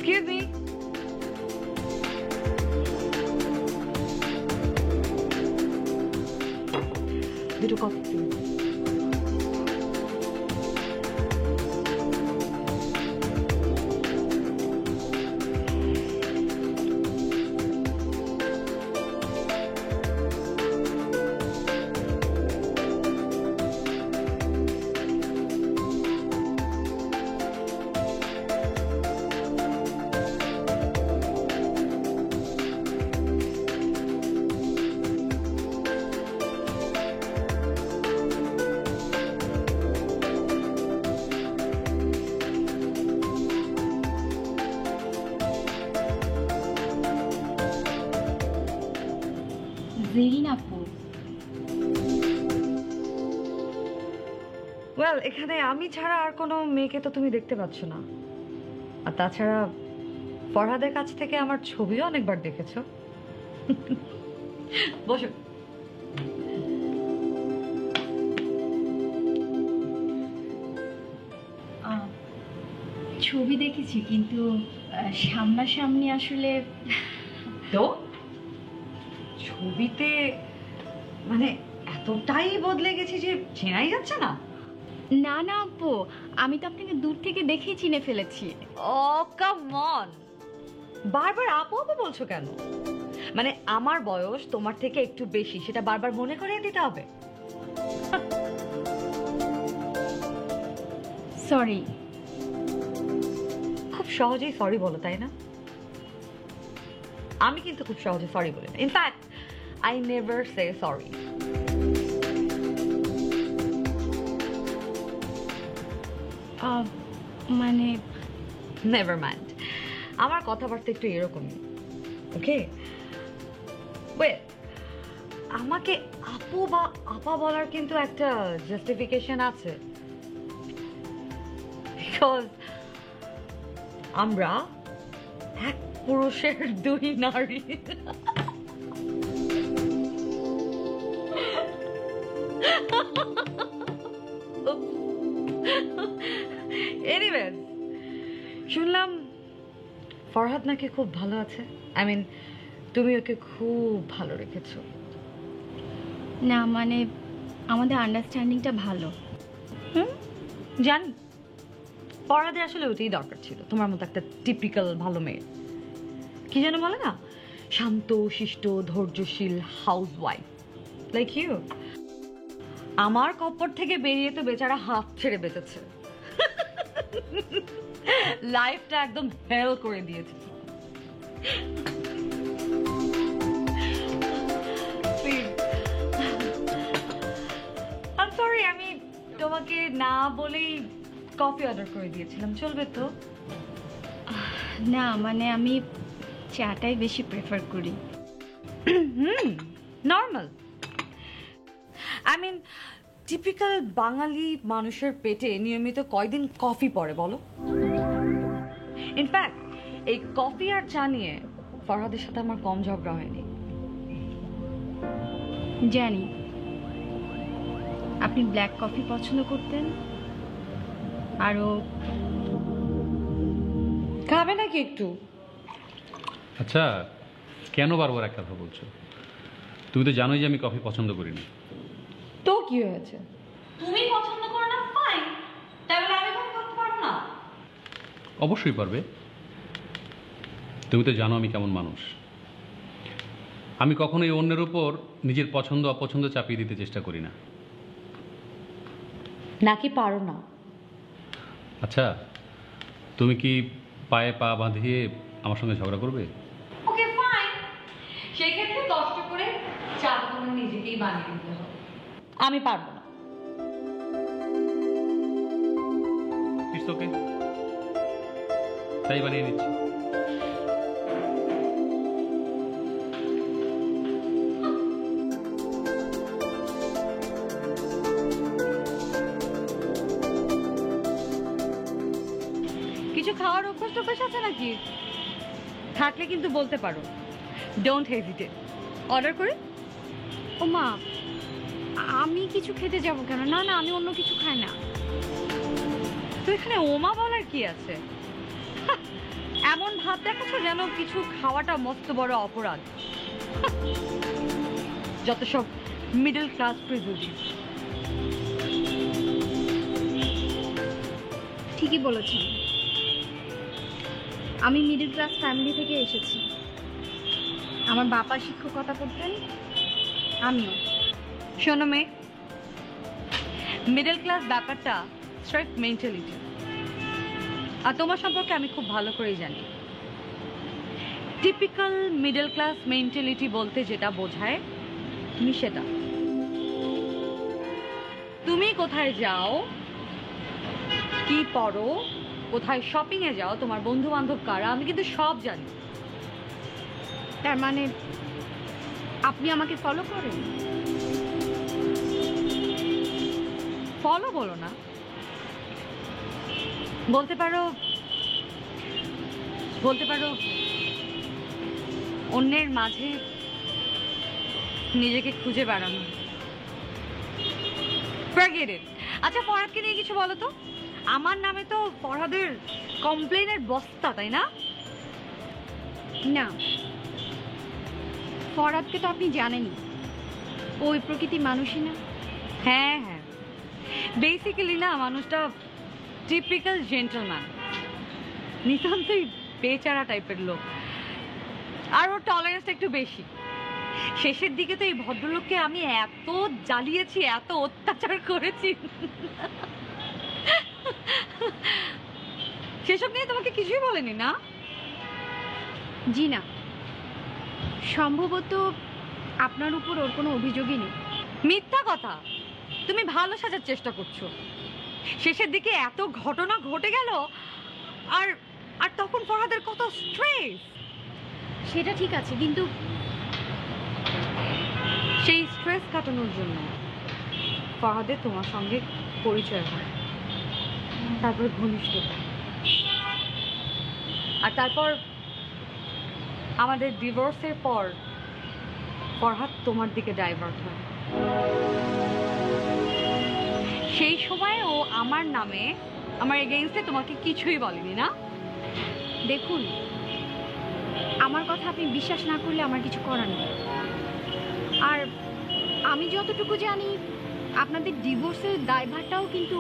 Excuse me, দুটো coffee. Well, এখানে আমি ছাড়া আর কোনো মেয়েকে তো তুমি দেখতে পাচ্ছ না। আর তাছাড়া ফরহাদের কাছ থেকে আমার ছবিও অনেকবার দেখেছো। বসো। ছবি দেখেছি, কিন্তু সামনাসামনি আসলে। তো ছবিতে মানে এতটাই বদলে গেছি যে চেনাই যাচ্ছে না? না না আপু, আমি তো আপনাকে দূর থেকে দেখেই চিনে ফেলেছি। ও কাম অন, বারবার আপু আপু বলছো কেন? মানে আমার বয়স তোমার থেকে একটু বেশি, সেটা বারবার মনে করিয়ে দিতে হবে? সরি। খুব সহজেই সরি বলো, তাই না? আমি কিন্তু খুব সহজে সরি বলি না। In fact I never say sorry. মানে নেভার মাইন্ড, আমার কথাবার্তা একটু এরকমই। ওকে, ওয়েল, আমাকে আপু বা আপা বলার কিন্তু একটা জাস্টিফিকেশন আছে। বিকজ আমরা এক পুরুষের দুই নারী। এনিওয়েজ, শুনলাম ফরহাদ নাকি খুব ভালো আছে। আই মিন, তুমি ওকে খুব ভালো রেখেছো। না, মানে আমাদের আন্ডারস্ট্যান্ডিংটা ভালো। জানি, ফরহাদের আসলে ওটাই দরকার ছিল, তোমার মতো একটা টিপিক্যাল ভালো মেয়ে। কি যেন বলে না, শান্ত শিষ্ট ধৈর্যশীল হাউস ওয়াইফ লাইক ইউ। আমার কপর থেকে বেরিয়ে তো বেচারা হাত ছেড়ে বেঁচেছে, লাইফটা একদম হেল করে দিয়েছে। সরি, আমি তোমাকে না বলেই কফি অর্ডার করে দিয়েছিলাম, চলবে তো? না, মানে আমি চাটাই বেশি প্রেফার করি। নর্মাল। আই মিন, টিপিক্যাল বাঙালি মানুষের পেটে নিয়মিত কয়দিন কফি পড়ে বলো? ইনফ্যাক্ট এই কফি আর চা নিয়ে ফরহাদের সাথে আমার কম ঝগড়া হয়নি। জানি আপনি ব্ল্যাক কফি পছন্দ করতেন, আরও খাবে নাকি একটু? আচ্ছা, কেন বারবার এক কথা বলছো? তুমি তো জানোই যে আমি কফি পছন্দ করি না। তো কি হয়েছে? তুমি পছন্দ করো না, ফাইন, তাহলে আমি কফি করতে পারবো না? অবশ্যই পারবে। তুমি তো জানো আমি কেমন মানুষ। আমি কখনোই অন্যের উপর নিজের পছন্দ অপছন্দ চাপিয়ে দিতে চেষ্টা করি না। নাকি পারো না? আচ্ছা, তুমি কি পায়ে পা বাঁধিয়ে আমার সঙ্গে ঝগড়া করবে? ওকে ফাইন, সেই ক্ষেত্রে কষ্ট করে চাটা তোমার নিজেকেই বানিয়ে দিতে হবে। আমি পারবো না। ইটস ওকে, তাই বানিয়ে নিচ্ছি। কিছু খাওয়ার অভ্যাস টভ্যাস আছে নাকি? থাকলে কিন্তু বলতে পারো, ডোন্ট হেজিটেট। অর্ডার করে? ও মা, আমি কিছু খেতে যাব কেন? না না, আমি অন্য কিছু খাই না। তো এখানে ওমা বলার কি আছে? এমন ভাব দেখাচ্ছ যেন কিছু খাওয়াটা মস্ত বড় অপরাধ। যত সব মিডল ক্লাস প্রিজুডিস। ঠিকই বলেছেন, আমি মিডল ক্লাস ফ্যামিলি থেকে এসেছি। আমার বাবা শিক্ষকতা করতেন, আমিও। শোনো মেয়ে, মিডল ক্লাস ব্যাপারটা স্ট্রাইট মেন্টালিটি, আর তোমার সম্পর্কে আমি খুব ভালো করেই জানি। টিপিক্যাল মিডল ক্লাস মেন্টালিটি বলতে যেটা বোঝায় তুমি সেটা। তুমি কোথায় যাও, কি পড়ো, কোথায় শপিং এ যাও, তোমার বন্ধু বান্ধব কারা, আমি কিন্তু সব জানি। তার মানে আপনি আমাকে ফলো করেন? ফলো বলো না, বলতে পারো অন্যের মাঝে নিজেকে খুঁজে বেড়ানো। Forget it. আচ্ছা, ফরহাদকে নিয়ে কিছু বলো তো। আমার নামে তো ফরহাদের কমপ্লেনের বস্তা, তাই না? না, ফরহাদকে তো আপনি জানেনই, ওই প্রকৃতির মানুষই না। হ্যাঁ হ্যাঁ, বেসিক্যালি না মানুষটা টিপিক্যাল জেন্টলম্যান, নিতান্তই বেচারা টাইপের লোক। আর ওর টলারেন্সটা একটু বেশি। শেষের দিকে তো এই ভদ্রলোককে আমি এত জ্বালিয়েছি, এত অত্যাচার করেছি, সেসব নিয়ে তোমাকে কিছুই বলেনি না? জি না, সম্ভবত আপনার উপর ওর কোনো অভিযোগই নেই। মিথ্যা কথা, তুমি ভালো সাজার চেষ্টা করছো। শেষের দিকে এত ঘটনা ঘটে গেল, আর আর তখন ফরহাদের কত স্ট্রেস। সেটা ঠিক আছে, কিন্তু সেই স্ট্রেস কাটানোর জন্য ফরহাদের তোমার সঙ্গে পরিচয় হয়, তারপর ঘনিষ্ঠতা, আর তারপর আমাদের ডিভোর্সের পর ফরহাদ তোমার দিকে ডাইভার্ট হয়। সেই সময় ও আমার নামে, আমার এগেইনস্টে তোমাকে কিছুই বলেনি না? দেখুন, আমার কথা আপনি বিশ্বাস না করলে আমার কিছু করার নেই। আর আমি যতটুকু জানি, আপনাদের ডিভোর্সের দায়ভারটাও কিন্তু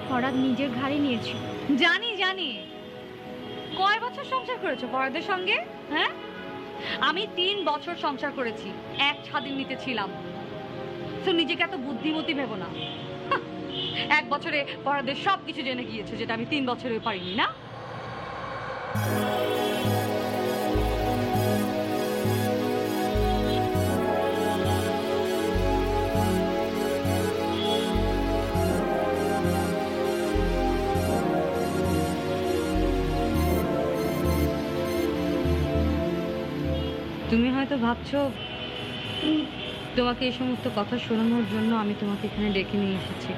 ফরহাদ নিজের ঘাড়ে নিয়েছিল। জানি জানি। কয় বছর সংসার করেছো ফরহাদের সঙ্গে? হ্যাঁ, আমি 3 বছর সংসার করেছি, এক ছাদের নিচে ছিলাম। তো নিজেকে এত বুদ্ধিমতী ভেবো না। হাহ, 1 বছরে ফরহাদের সব কিছু জেনে গিয়েছো, যেটা আমি 3 বছরে পারিনি না? তুমি হয়তো ভাবছো তোমাকে এই সমস্ত কথা শোনানোর জন্য আমি তোমাকে এখানে ডেকে নিয়ে এসেছি।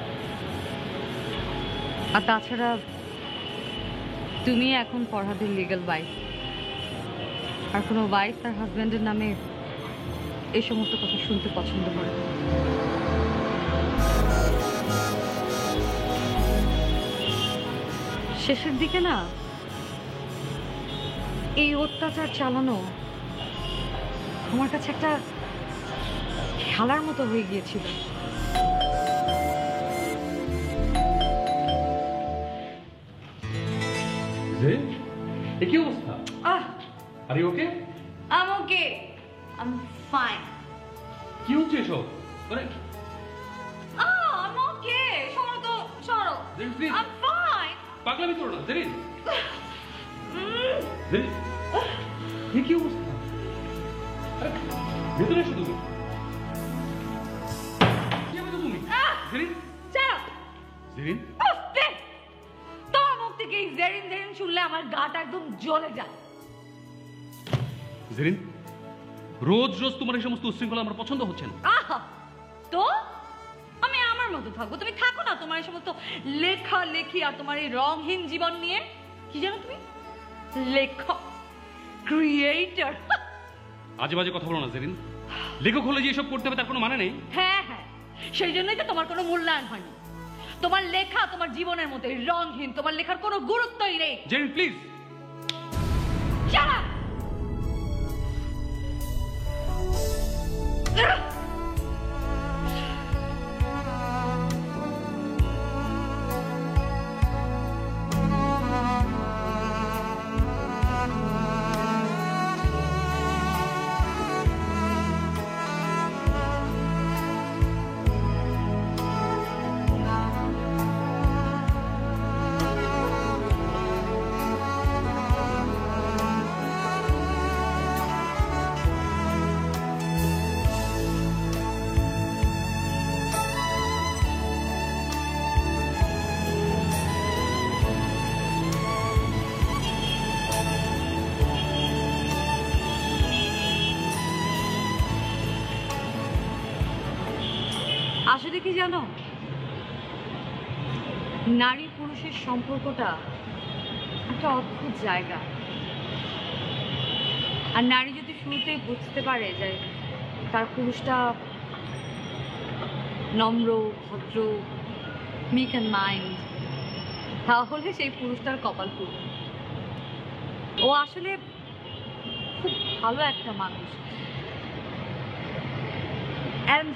আর তাছাড়া তুমি এখন ফরহাদের লিগ্যাল ওয়াইফ, আর কোনো ওয়াইফ তার হাজব্যান্ডের নামে এই সমস্ত কথা শুনতে পছন্দ করে না। শেষের দিকে না এই অত্যাচার চালানো আমার কাছে একটা খেলার মতো হয়ে গিয়েছিল। কি অবস্থা? Are you okay? I'm okay. I'm fine. কি হচ্ছে এসব? মানে I'm okay. সরো তো, সরো। Please. I'm fine. পাগলামি করো না, জেরিন। জেরিন, কি অবস্থা? আরে ভেতরে এসো তুমি। কি হবে তুমি? জেরিন, ছাড়ো। জেরিন, আস্তে। তোমার মুখ থেকে এই জেরিন জেরিন শুনলে আমার গাটা একদম জ্বলে যায়। জেরিন, রোজ রোজ তোমার এই সমস্ত উচ্ছৃঙ্খলা আমার পছন্দ হচ্ছে না। আহা, তো আমি আমার মতো থাকবো, তুমি থাকো না তোমার এই সমস্ত লেখা লেখি আর তোমার এই রংহীন জীবন নিয়ে। কি জানো তুমি? লেখক, ক্রিয়েটর। আজে বাজে কথা বলো না জেরিন। লেখক হলে যে এসব করতে হবে তার কোনো মানে নেই। হ্যাঁ হ্যাঁ, সেই জন্যই তো তোমার কোনো মূল্যায়ন হয়নি। তোমার লেখা তোমার জীবনের মধ্যে রংহীন, তোমার লেখার কোনো গুরুত্বই নেই। জেরিন প্লিজ। আসলে কি জানো, নারী পুরুষের সম্পর্কটা একটা অদ্ভুত জায়গা। আর নারী যদি শুরুতেই বুঝতে পারে যে তার পুরুষটা নম্র, ভদ্র, মিক অ্যান্ড মাইন্ড, তাহলে সেই পুরুষটার কপাল পুরো। ও আসলে খুব ভালো একটা মানুষ। And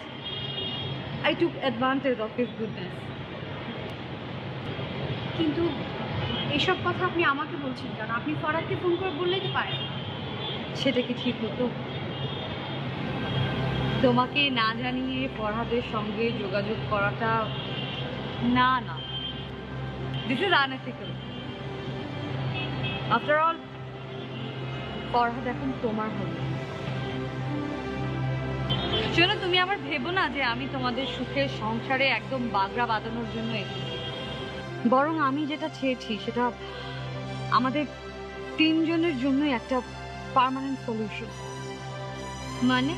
I took advantage of his goodness. কিন্তু এসব কথা আপনি আমাকে বলছেন কেন? আপনি ফরহাদকে ফোন করে বললেই তো পারেন। সেটা কি ঠিক হতো? তোমাকে না জানিয়ে ফরহাদের সঙ্গে যোগাযোগ করাটা, না না, this is unethical. After all Farhad এখন তোমার হলো। শোনো, তুমি আবার ভেবো না যে আমি তোমাদের সুখের সংসারে একদম বাগড়া বাঁধানোর জন্য এসেছি। বরং আমি যেটা চেয়েছি সেটা আমাদের তিনজনের জন্যই একটা পার্মানেন্ট সলিউশন। মানে?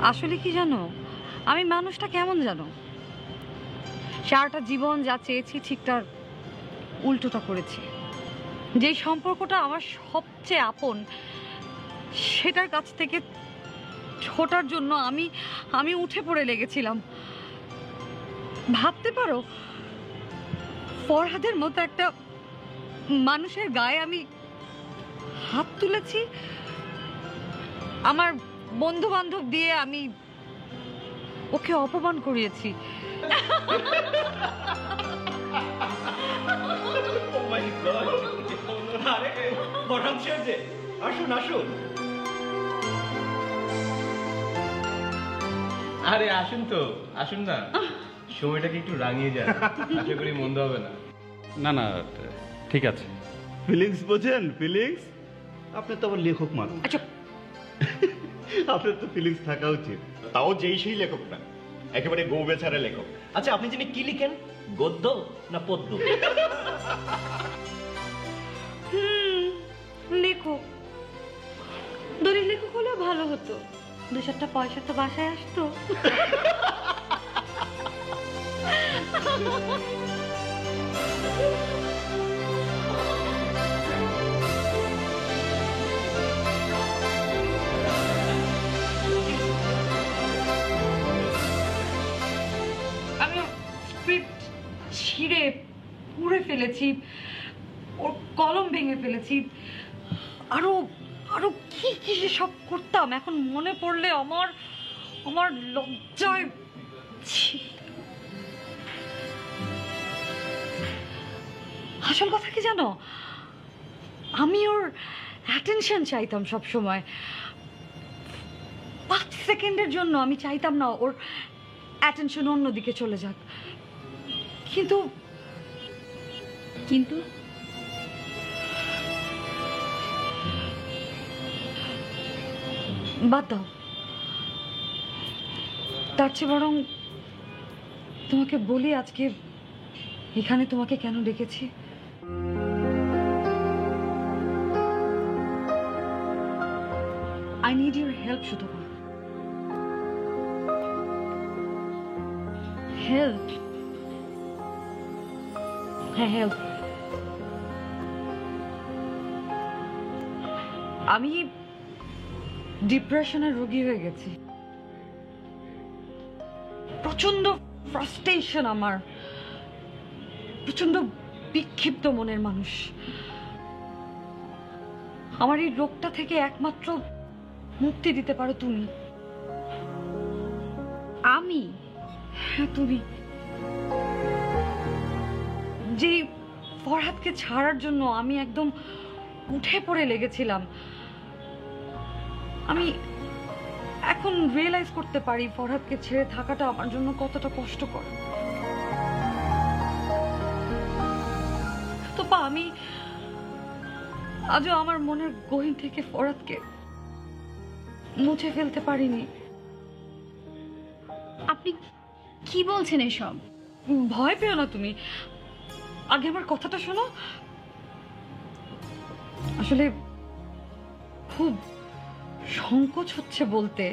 আসলে কি জানো, আমি মানুষটা কেমন জানো, সারাটা জীবন যা চেয়েছি ঠিক তার উল্টোটা করেছি। যে সম্পর্কটা আমার সবচেয়ে আপন, সেটার কাছ থেকে ছোটার জন্য আমি উঠে পড়ে লেগেছিলাম। ভাবতে পারো, ফরহাদের মতো একটা মানুষের গায়ে আমি হাত তুলেছি। আমার বন্ধু বান্ধব দিয়ে আমি ওকে অপমান করিয়েছি। আসুন আসুন, আরে আসুন তো, আসুন না, সময়টাকে একটু রাঙিয়ে যান, আশা করি মন্দ হবে না। না না, ঠিক আছে। ফিলিংস বোঝেন? ফিলিংস? আপনি তো আবার লেখক মানুষ, আচ্ছা, আপনার তো ফিলিংস থাকা উচিত। তাও যেই সেই লেখক না, একেবারে গৌ বেচারা লেখক। আচ্ছা, আপনি যিনি কি লিখেন, গদ্য না পদ্য? লেখক, দড়ি লেখক হলেও ভালো হতো, দু চারটা পয়সা তো বাসায় আসতো। আমি স্ক্রিপ্ট ছিঁড়ে পুড়ে ফেলেছি, ওর কলম ভেঙে ফেলেছি, আরো আরো কি কি যে সব করতাম, এখন মনে পড়লে আমার আমার লজ্জায় ছি। আসল কথা কি জানো, আমি ওর অ্যাটেনশন চাইতাম সব সময়। 5 সেকেন্ডের জন্য আমি চাইতাম না ওর অ্যাটেনশন অন্যদিকে চলে যাক। কিন্তু কিন্তু বাদ দাও, তার চেয়ে বরং তোমাকে বলি আজকে এখানে তোমাকে কেন ডেকেছি। I need your help, Sutapa. Help? হ্যাঁ, হেল্প। আমি ডিপ্রেশনের রোগী হয়ে গেছি। প্রচন্ড ফ্রাস্ট্রেশন আমার, প্রচন্ড বিক্ষিপ্ত মনের মানুষ। আমার এই রোগটা থেকে একমাত্র মুক্তি দিতে পারো তুমি। আমি? হ্যাঁ, তুমি। যে ফরহাদকে ছাড়ার জন্য আমি একদম উঠে পড়ে লেগেছিলাম, আমি এখন রিয়েলাইজ করতে পারি ফরহাদকে ছেড়ে থাকাটা আমার জন্য কতটা কষ্টকর। তো আমি আজও আমার মনের গহীন থেকে ফরহাদকে মুছে ফেলতে পারিনি। আপনি কি বলছেন এসব? ভয় পেও না তুমি, আগে আমার কথাটা শোনো। আসলে খুব সংকোচ হচ্ছে বলতে,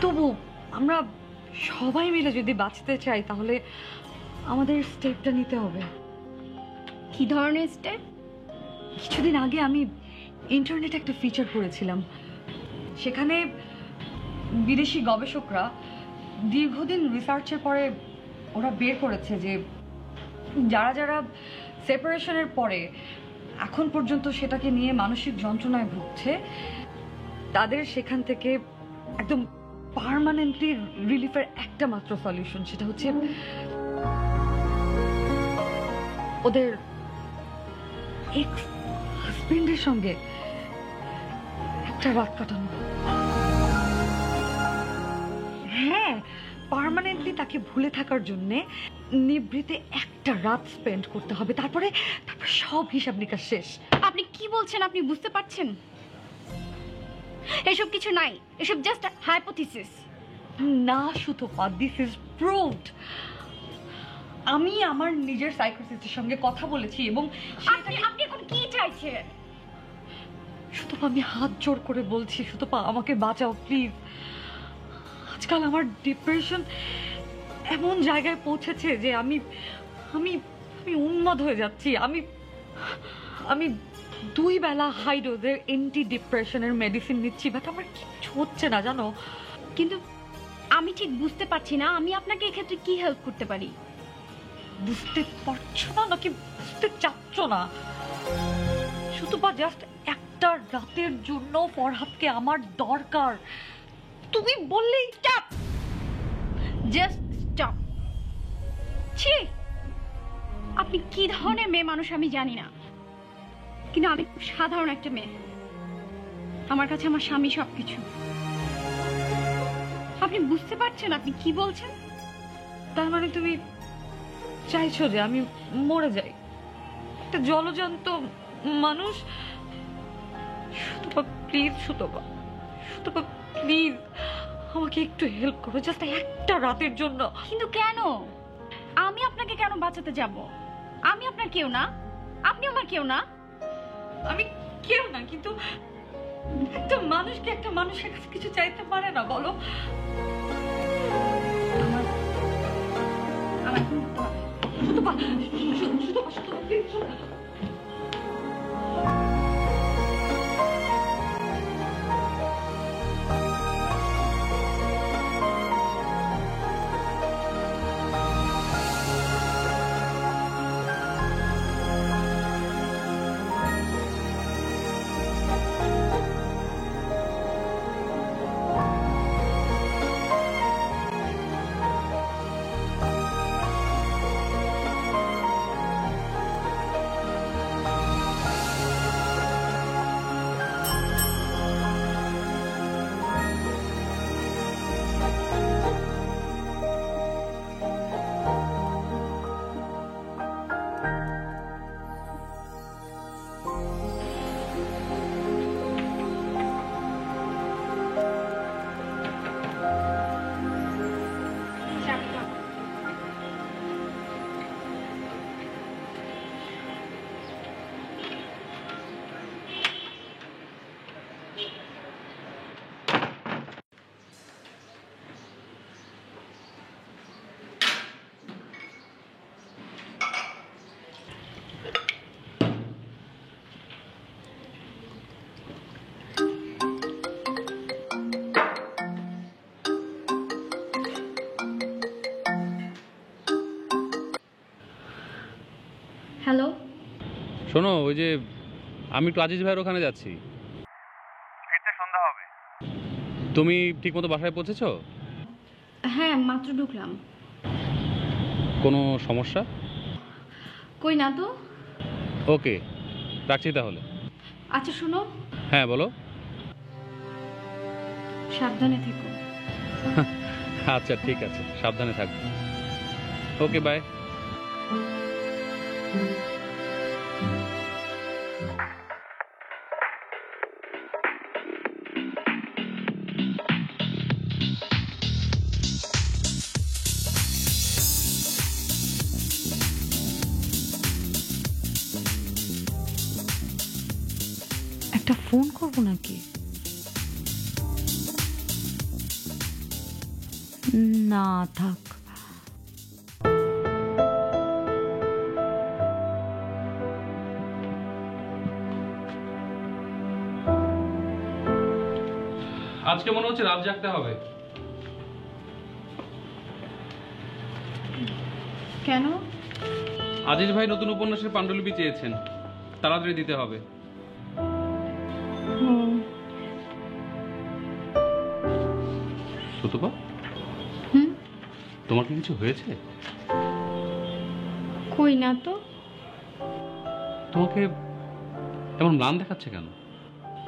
তবু আমরা সবাই মিলে যদি বাঁচতে চাই তাহলে আমাদের স্টেপটা নিতে হবে। কি ধরনের স্টেপ? কিছুদিন আগে আমি ইন্টারনেটে একটা ফিচার করেছিলাম, সেখানে বিদেশি গবেষকরা দীর্ঘদিন রিসার্চের পরে ওরা বের করেছে যে যারা যারা সেপারেশনের পরে এখন পর্যন্ত সেটাকে নিয়ে মানসিক যন্ত্রণায় ভুগছে, তাদের সেখান থেকে একদম পার্মানেন্টলি রিলিফের একটা মাত্র সলিউশন, সেটা হচ্ছে ওদের এক্স হাজবেন্ডের সঙ্গে একটা রাত কাটানো। হ্যাঁ, পার্মানেন্টলি তাকে ভুলে থাকার জন্য নিভৃতে একটা রাত স্পেন্ড করতে হবে, তারপরে সব হিসাব নিকাশ শেষ। আপনি কি বলছেন? আপনি বুঝতে পারছেন? এসব কিছু নাই, এসব জাস্ট হাইপোথিসিস। না সুতপা, দিস ইজ প্রুভড। আমি আমার নিজের সাইকোলজিস্টের সঙ্গে কথা বলেছি এবং আপনি এখন কি চাইছেন? সুতপা, আমি হাত জোর করে বলছি, সুতপা আমাকে বাঁচাও প্লিজ। আজকাল আমার ডিপ্রেশন এমন জায়গায় পৌঁছেছে যে আমি আমি আমি উন্মাদ হয়ে যাচ্ছি। আমি 2 বেলা হাই ডোজের অ্যান্টি ডিপ্রেশনের মেডিসিন নিচ্ছি, বাট আমার কিছু হচ্ছে না জানো। কিন্তু আমি ঠিক বুঝতে পারছি না আমি আপনাকে এক্ষেত্রে কি হেল্প করতে পারি। বুঝতে পারছো না নাকি বুঝতে চাচ্ছ না? সুতপা, জাস্ট একটা রাতের জন্য ফরহাদকে আমার দরকার। তুমি বললেই স্টপ, জাস্ট স্টপ। ছি, আপনি কি ধরনের মেয়ে মানুষ আমি জানি না, কিন্তু আমি খুব সাধারণ একটা মেয়ে। আমার কাছে আমার স্বামী সবকিছু। আপনি বুঝতে পারছেন আপনি কি বলছেন? তার মানে তুমি চাইছো যে আমি মরে যাই, একটা জলজন্ত মানুষ? সুতপা প্লিজ, সুতপা সুতপা প্লিজ আমাকে একটু হেল্প করো, জাস্ট একটা রাতের জন্য। কিন্তু কেন? আমি আপনাকে কেন বাঁচাতে যাব? আমি আপনার কেউ না, আপনি আমার কেউ না। আমি কেউ না, কিন্তু একটা মানুষকে একটা মানুষের কাছে কিছু চাইতে পারে না বলো? আমার এখন উঠতে হবে। সুতপা, সুতপা, সুতপা প্লিজ। হ্যালো, শোনো, ওই যে আমি একটু আজিজ ভাইয়ের ওখানে যাচ্ছি, ফিরতে সন্ধ্যা হবে। তুমি ঠিকমতো বাসায় পৌঁছেছো? হ্যাঁ মাত্র ঢুকলাম। কোনো সমস্যা? কই না তো। ওকে, রাখছি তাহলে। আচ্ছা শোনো, হ্যাঁ বলো। সাবধানে থেকো। আচ্ছা ঠিক আছে, সাবধানে থাকবো। ওকে, বাই। একটা ফোন করব নাকি? না থাক। আজকে মনে হচ্ছে রাত জাগতে হবে। কেন? আজিজ ভাই নতুন উপন্যাসের পাণ্ডুলিপি চেয়েছেন, তাড়াতাড়ি দিতে হবে। সুতপা, তোমার কি কিছু হয়েছে? কই না তো। তোমাকে এমন ম্লান দেখাচ্ছে কেন?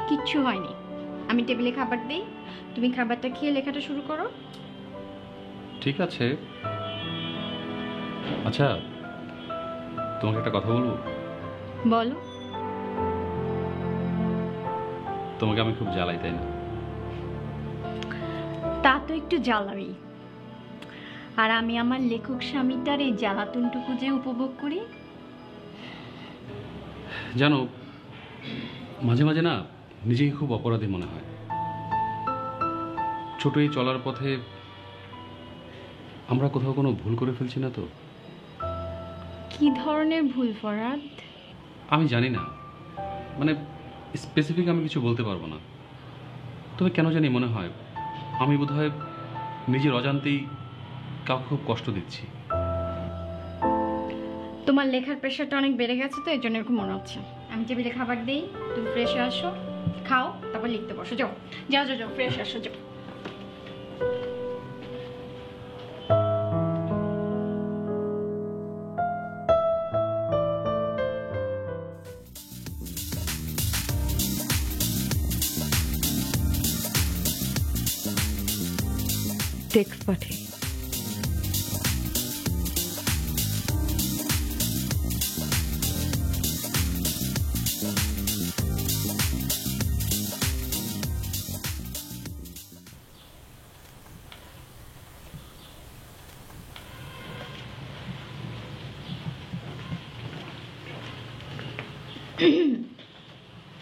কিচ্ছু হয়নি। আমি টেবিলে খাবার দিই, তুমি খাবারটা খেয়ে লেখাটা শুরু করো। ঠিক আছে। আচ্ছা, তোমাকে একটা কথা বলবো? বলো। তোমাকে আমি খুব জ্বালাই, তাই না? তা তো একটু জ্বালাই। আর আমি আমার লেখক স্বামীটার এই জ্বালাতনটুকু যে উপভোগ করি। জানো, মাঝে মাঝে না নিজেকে খুব অপরাধী মনে হয়। ছোট এই চলার পথে আমরা কোথাও কোনো ভুল করে ফেলছি না তো? কি ধরনের ভুল ফরাদ? আমি জানি না, মানে স্পেসিফিক আমি কিছু বলতে পারবো না। তবে কেন জানি মনে হয় আমি বোধহয় নিজের অজান্তেই কাউকে খুব কষ্ট দিচ্ছি। তোমার লেখার প্রেশারটা অনেক বেড়ে গেছে তো, এই জন্য এরকম মনে হচ্ছে। আমি টেবিলে খাবার দিই, তুমি ফ্রেশ হয়ে আসো, খাও, তারপর লিখতে বসো। যাও যাও যাও যাও, ফ্রেশ আসো, যাও। টেক্সট পাঠিয়ে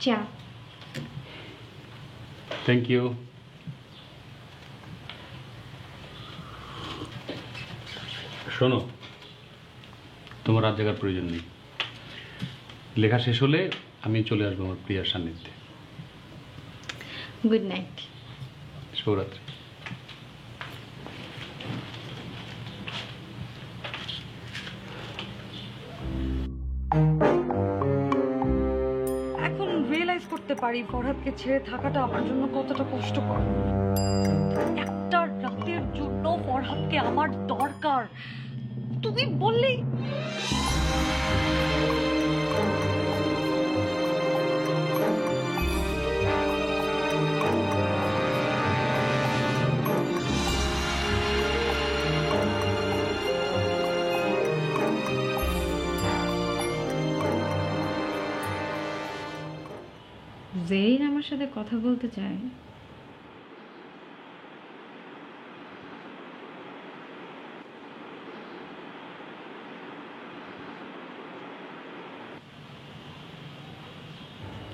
চা। Thank you. শোনো, তোমার রাত জাগার প্রয়োজন নেই। লেখা শেষ হলে আমি চলে আসবো আমার প্রিয়ার সান্নিধ্যে। Good night. শুভরাত্রি। এখন রিয়েলাইজ করতে পারি ফরহাদকে ছেড়ে থাকাটা আমার জন্য কতটা কষ্টকর। একটা রাতের জন্য ফরহাদকে আমার দরকার। তুমি বললেই জেরিন আমার সাথে কথা বলতে চায়।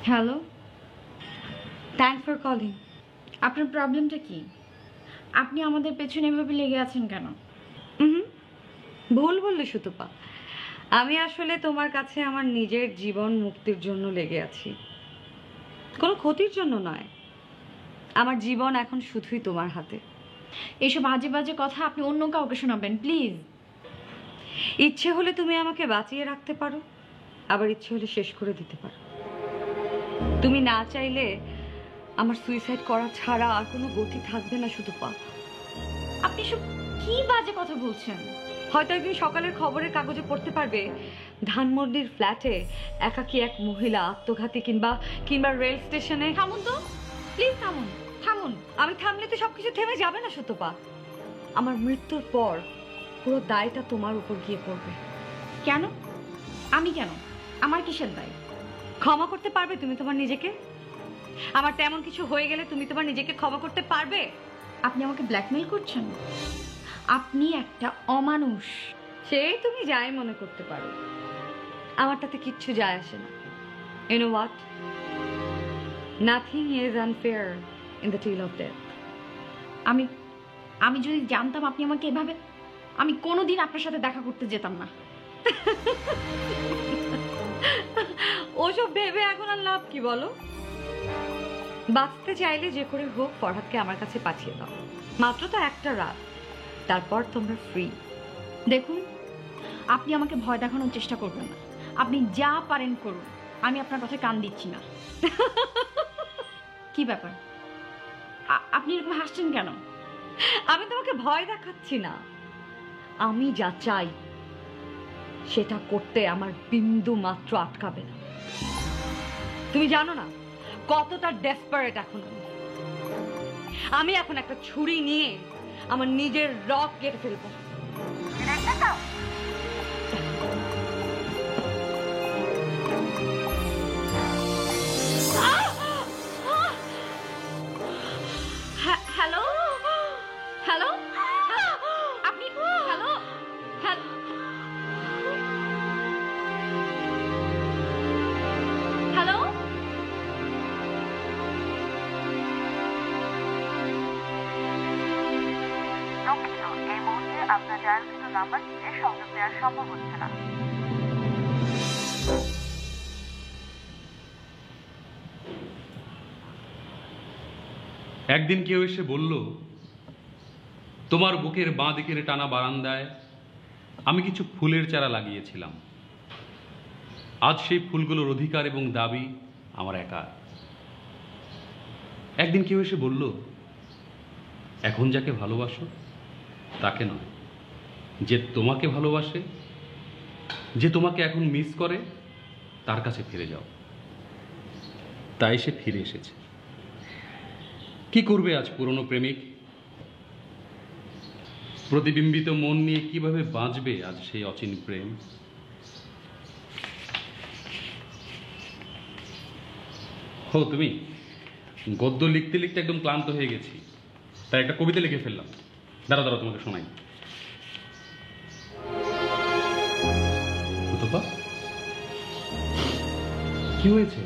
Hello, thanks for calling. আপনার প্রবলেমটা কি? আপনি আমাদের পেছনে এভাবে লেগে আছেন কেন? ভুল বললে সুতপা। আমি আসলে তোমার কাছে আমার নিজের জীবন মুক্তির জন্য লেগে আছি, কোনো ক্ষতির জন্য নয়। আমার জীবন এখন শুধুই তোমার হাতে। এইসব বাজে বাজে কথা আপনি অন্য কাউকে শোনাবেন প্লিজ। ইচ্ছে হলে তুমি আমাকে বাঁচিয়ে রাখতে পারো, আবার ইচ্ছে হলে শেষ করে দিতে পারো। তুমি না চাইলে আমার সুইসাইড করা ছাড়া আর কোনো গতি থাকবে না সুতপা। আপনি সব কি বাজে কথা বলছেন? হয়তো একদিন সকালের খবরের কাগজে পড়তে পারবে ধানমন্ডির ফ্ল্যাটে একাকী এক মহিলা আত্মঘাতী, কিংবা রেল স্টেশনে। থামুন তো প্লিজ, থামুন থামুন। আমি থামলে তো সবকিছু থেমে যাবে না সুতপা। আমার মৃত্যুর পর পুরো দায়টা তোমার উপর গিয়ে পড়বে। কেন? আমি কেন? আমার কিসের দায়? ক্ষমা করতে পারবে তুমি তোমার নিজেকে? আমার তেমন কিছু হয়ে গেলে তুমি তোমার নিজেকে ক্ষমা করতে পারবে? আপনি আমাকে ব্ল্যাকমেল করছেন? আপনি একটা অমানুষ। সেই তুমি যাই মনে করতে পারো, আমার তাতে কিচ্ছু যায় আসে না। You know what, nothing is unfair in the tale of death. আমি আমি যদি জানতাম আপনি আমাকে এভাবে, আমি কোনোদিন আপনার সাথে দেখা করতে যেতাম না। ওসব ভেবে এখন আর লাভ কি বলো? বাঁচতে চাইলে যে করে হোক ফরহাদকে আমার কাছে পাঠিয়ে দাও। মাত্র তো একটা রাত, তারপর তোমরা ফ্রি। দেখুন, আপনি আমাকে ভয় দেখানোর চেষ্টা করবেন না। আপনি যা পারেন করুন, আমি আপনার কথায় কান দিচ্ছি না। কি ব্যাপার, আপনি এরকম হাসছেন কেন? আমি তোমাকে ভয় দেখাচ্ছি না, আমি যা চাই সেটা করতে আমার বিন্দু মাত্র আটকাবে না। তুমি জানো না কতটা ডেসপারেট এখন আমি এখন একটা ছুরি নিয়ে আমার নিজের রক কেটে ফেলবো। হ্যালো হ্যালো, আপনি হ্যালো হ্যালো। দুঃখিত, এই মুহূর্তে আপনার ডায়ালকৃত নাম্বারটিতে সংযোগ দেওয়া সম্ভব হচ্ছে না। একদিন কেউ এসে বলল, তোমার বুকের বাঁ দিকের টানা বারান্দায় আমি কিছু ফুলের চারা লাগিয়েছিলাম। আজ সেই ফুলগুলোর অধিকার এবং দাবি আমার একার। একদিন কেউ এসে বলল, এখন যাকে ভালোবাসো তাকে নয়, যে তোমাকে ভালোবাসে, যে তোমাকে এখন মিস করে, তার কাছে ফিরে যাও। তাই সে ফিরে এসেছে। কি করবে আজ পুরনো প্রেমিক? প্রতিবিম্বিত মন নিয়ে কিভাবে বাঁচবে আজ সেই অচিন প্রেম? হো তুমি, গদ্য লিখতে লিখতে একদম ক্লান্ত হয়ে গেছি, তাই একটা কবিতা লিখে ফেললাম। দাঁড়াও দাঁড়াও, তোমাকে শোনাই। সুতপা, কি হয়েছে?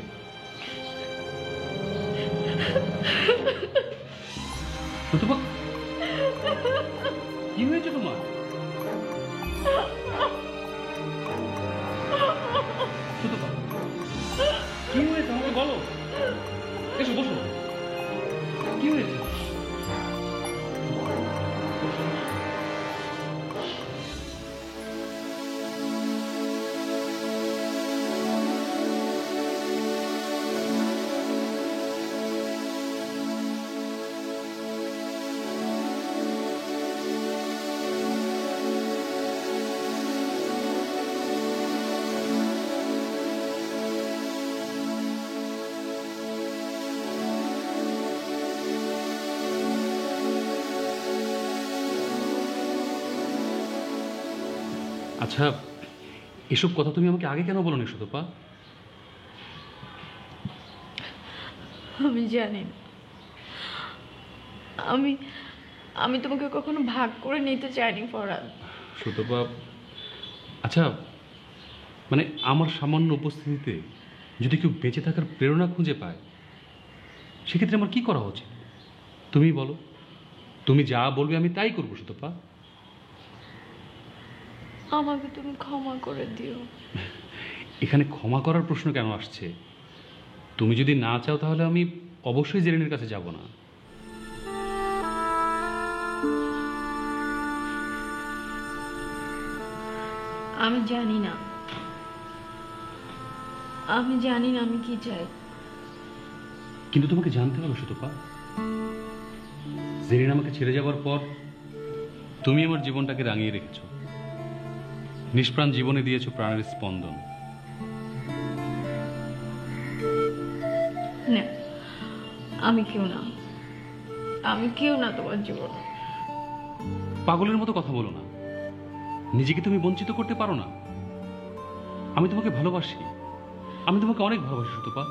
সুতপা, কি হয়েছে তোমার? সুতপা, কি হয়েছে আমাকে বলো। এসো বসো, কি হয়েছে? আচ্ছা, এসব কথা তুমি আমাকে আগে কেন বলোনি সুতপা? আমি জানি না, আমি আমি তোমাকে কখনো ভাগ করে নিতে চাইনি ফরহাদ। সুতপা, আচ্ছা, মানে আমার সামান্য উপস্থিতিতে যদি কেউ বেঁচে থাকার প্রেরণা খুঁজে পায়, সেক্ষেত্রে আমার কি করা উচিত? তুমি বলো। তুমি যা বলবে আমি তাই করবো সুতপা। আমাকে তুমি ক্ষমা করে দিও। এখানে ক্ষমা করার প্রশ্ন কেন আসছে? তুমি যদি না চাও তাহলে আমি অবশ্যই জেরিনের কাছে যাব না। আমি জানি না, আমি জানি না আমি কি চাই। কিন্তু তোমাকে জানতে হবে সুতপা, জেরিন আমাকে ছেড়ে যাবার পর তুমি আমার জীবনটাকে রাঙিয়ে রেখেছো, নিষ্প্রাণ জীবনে দিয়েছো প্রাণের স্পন্দন। না, আমি কেউ না, আমি কেউ না তোমার জীবনে। পাগলের মতো কথা বলো না, নিজেকে তুমি বঞ্চিত করতে পারো না। আমি তোমাকে ভালোবাসি, আমি তোমাকে অনেক ভালোবাসি সুতপা।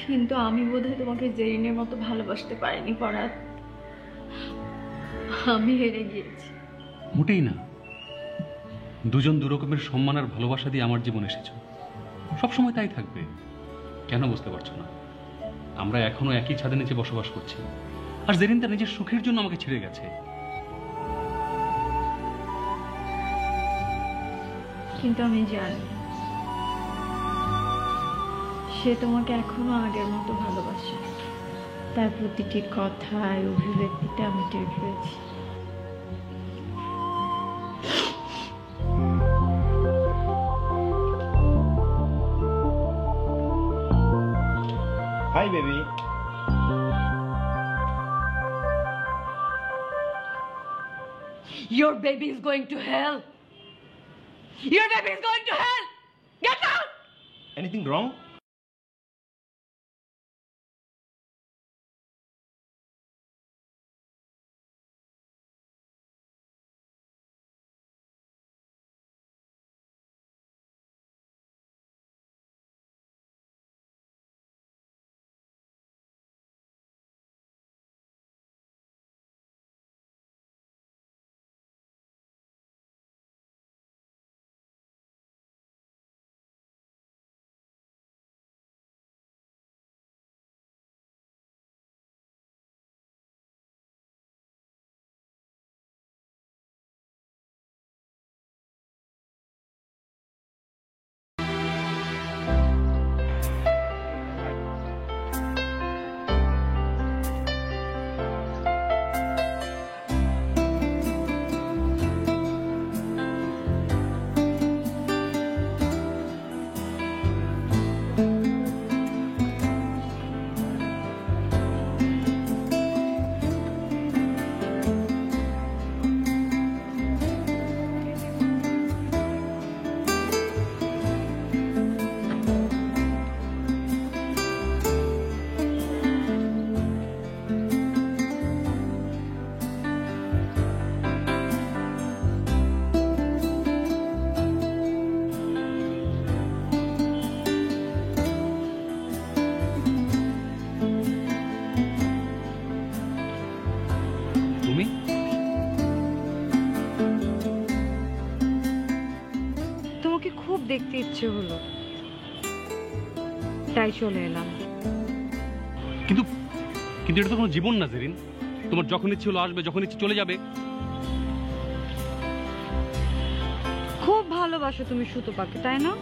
কিন্তু আমি বোধহয় তোমাকে জেরিনের মতো ভালোবাসতে পারিনি ফরহাদ। আমি হেরে গিয়েছি। মোটেই না, দুজন দু রকমের সম্মান আর ভালোবাসা দিয়ে আমার জীবনে এসেছো, সবসময় তাই থাকবে। কেন বুঝতে পারছো না? আমরা এখনো একই ছাদের নিচে বসবাস করছি, আর জেরিন তার নিজের সুখের জন্য আমাকে ছেড়ে গেছে। কিন্তু আমি জানি সে তোমাকে এখনো আগের মতো ভালোবাসে। তার প্রতিটি কথায় অভিব্যক্তিতে আমি টের পেয়েছি। Hi baby. Your baby is going to hell. Your baby is going to hell. Get out. Anything wrong? তুমি তোমাকে খুব দেখতে ইচ্ছে হলো, তাই চলে এলাম। কিন্তু কিন্তু এটা তো কোনো জীবন না জেরিন। তোমার যখন ইচ্ছে হলো আসবে, যখন ইচ্ছে চলে যাবে। খুব ভালোবাসো তুমি সুতপাকে, তাই না?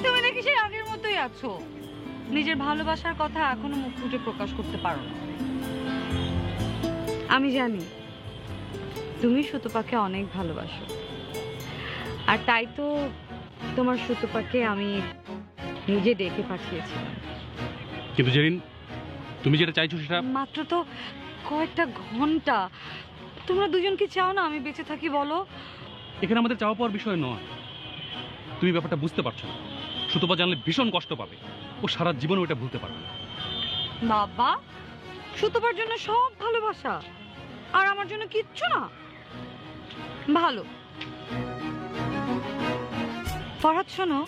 তুমি নাকি সেই আগের মতোই আছো, নিজের ভালোবাসার কথা এখনো মুখ ফুটে প্রকাশ করতে পারো না। আমি জানি তুমি সুতপাকে অনেক ভালোবাসো, আর তাই তো তোমার সুতপাকে আমি নিজে ডেকে পাঠিয়েছিলাম। কিন্তু জেরিন, তুমি যেটা চাইছো সেটা মাত্র তো কয়েকটা ঘন্টা। তোমরা দুজন কি চাও না আমি বেঁচে থাকি বলো? এখানে আমাদের চাওয়া পাওয়ার বিষয় নয়। তুমি ব্যাপারটা বুঝতে পারছো না। সুতপা জানলে ভীষণ কষ্ট পাবে, ও সারা জীবন ওটা ভুলতে পারবে না। বাবা, সুতপার জন্য সব ভালোবাসা, আর আমার জন্য কিচ্ছু না। ভালো ফরহাদ, শোনো,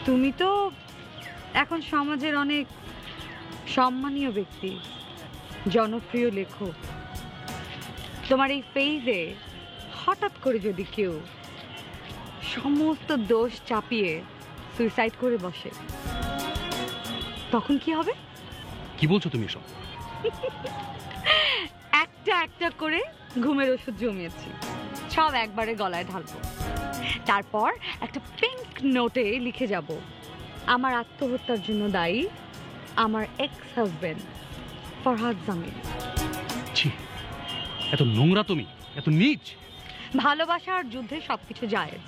তুমি তো এখন সমাজের অনেক সম্মানীয় ব্যক্তি, জনপ্রিয় লেখক। তোমার এই পেইজে হঠাৎ করে যদি কেউ সমস্ত দোষ চাপিয়ে সুইসাইড করে বসে, তখন কি হবে? কি বলছো তুমি এসব? একটা একটা করে ঘুমের ওষুধ জমিয়েছি, সব একবারে গলায় ঢালবো। তারপর একটা পিঙ্ক নোটে লিখে যাব, আমার আত্মহত্যার জন্য দায়ী আমার এক্স হাজবেন্ড ফরহাদ জামিল। ছি, এত নোংরা তুমি, এত নীচ। ভালোবাসা আর যুদ্ধে সবকিছু জায়েজ,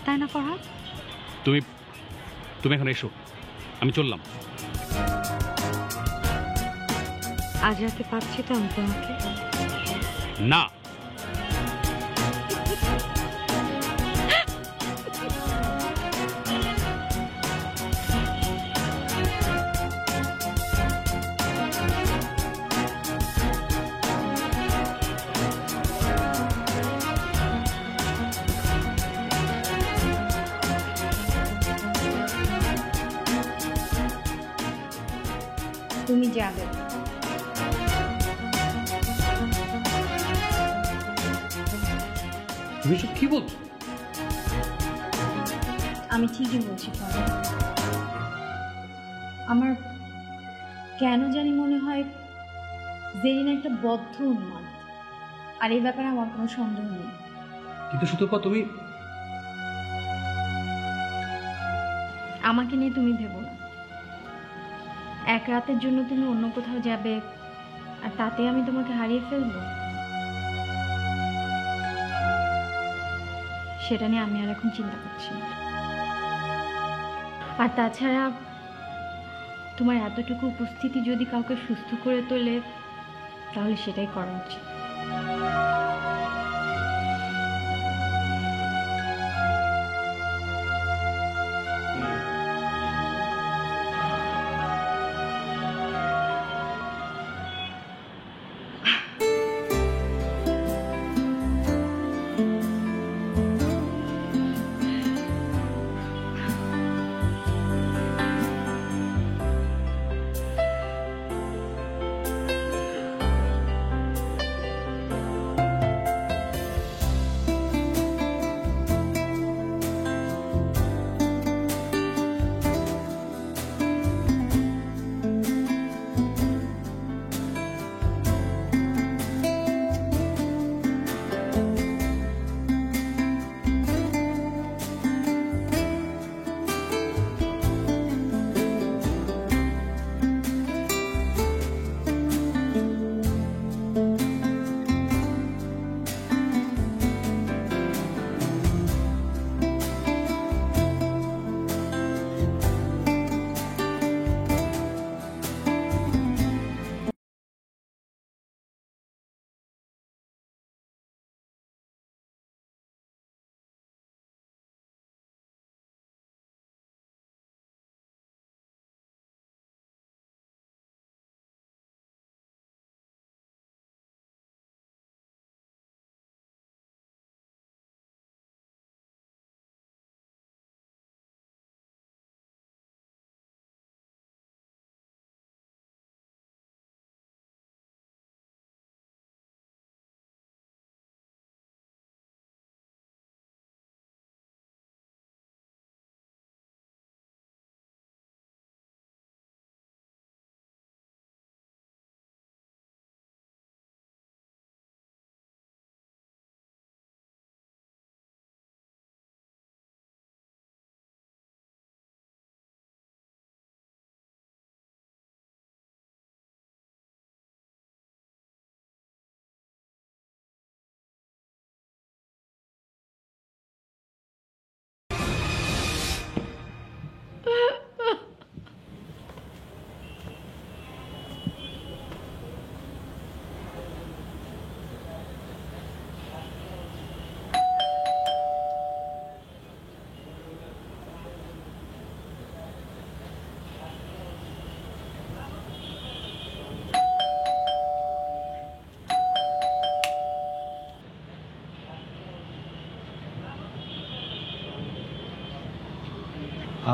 তাই না ফরহাদ? তুমি তুমি এখন এসো, আমি চললাম। আজ রাতে পাচ্ছি তো আমি তোমাকে? না। তুমি যাবে। তুমি সব কি বলছো? আমি ঠিকই বলছি ফরহাদ। আমার কেন জানি মনে হয় জেরিন একটা বদ্ধ উন্মাদ, আর এই ব্যাপারে আমার কোনো সন্দেহ নেই। কিন্তু সুতপা তুমি আমাকে নিয়ে তুমি ভেবো না। এক রাতের জন্য তুমি অন্য কোথাও যাবে আর তাতে আমি তোমাকে হারিয়ে ফেলবো, সেটা নিয়ে আমি আর এখন চিন্তা করছি না। আর তাছাড়া তোমার এতটুকু উপস্থিতি যদি কাউকে সুস্থ করে তোলে তাহলে সেটাই করা উচিত।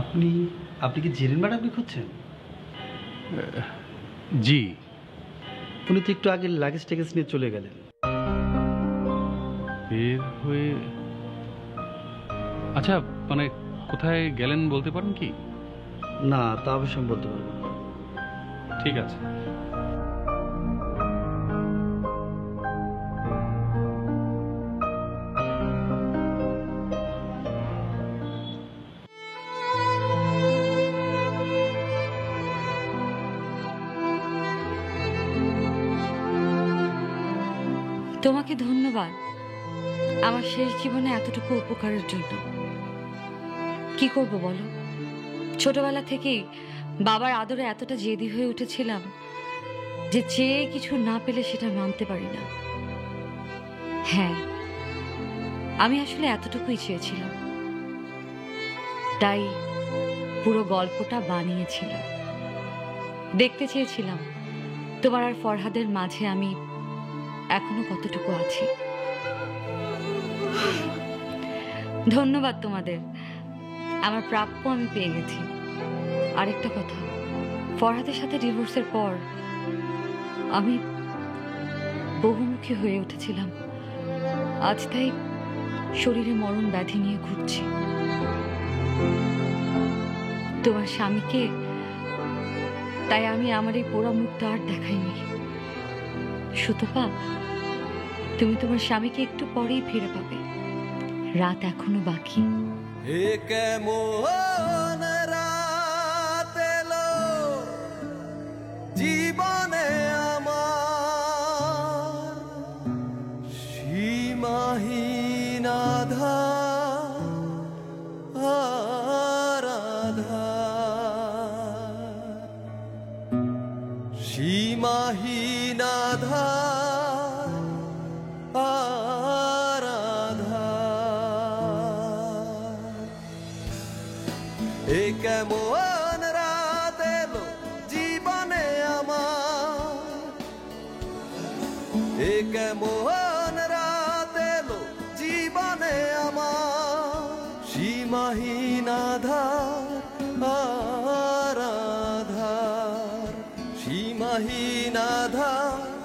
আপনি আপনি কি জেরিন ম্যাডামকে খুঁজছেন? জি। উনি তো একটু আগে লাগেজ ট্যাগেজ নিয়ে চলে গেলেন। বের হয়ে আচ্ছা, মানে কোথায় গেলেন বলতে পারেন কি? না, তা অবশ্য আমি বলতে পারবো না। ঠিক আছে। তোমাকে ধন্যবাদ আমার শেষ জীবনে এতটুকু উপকারের জন্য। কি করব বলো, ছোটবেলা থেকেই বাবার আদরে এতটা জেদি হয়ে উঠেছিলাম যে চেয়ে কিছু না পেলে সেটা মানতে পারি না। হ্যাঁ, আমি আসলে এতটুকুই চেয়েছিলাম, তাই পুরো গল্পটা বানিয়েছিলাম। দেখতে চেয়েছিলাম তোমার আর ফরহাদের মাঝে আমি এখনো কতটুকু আছি। ধন্যবাদ তোমাদের, আমার প্রাপ্য আমি পেয়ে গেছি। আরেকটা কথা, ফরহাদের সাথে ডিভোর্সের পর আমি বহুমুখী হয়ে উঠেছিলাম। আজ তাই শরীরে মরণ ব্যাধি নিয়ে ঘুরছি। তোমার স্বামীকে, তাই আমি আমার এই পোড়া মুখটা আর দেখাইনি। সুতপা, তুমি তোমার স্বামীকে একটু পরেই ফিরে পাবে, রাত এখনো বাকি। কেমন রাত এলো জীবনে আমার, সীমাহীন আধার, সীমাহীন আধার, এ কেমন রাত এলো জীবনে আমার, এ কেমন রাত এলো জীবনে আমার, সীমাহীন আধার, সীমাহীন আধার।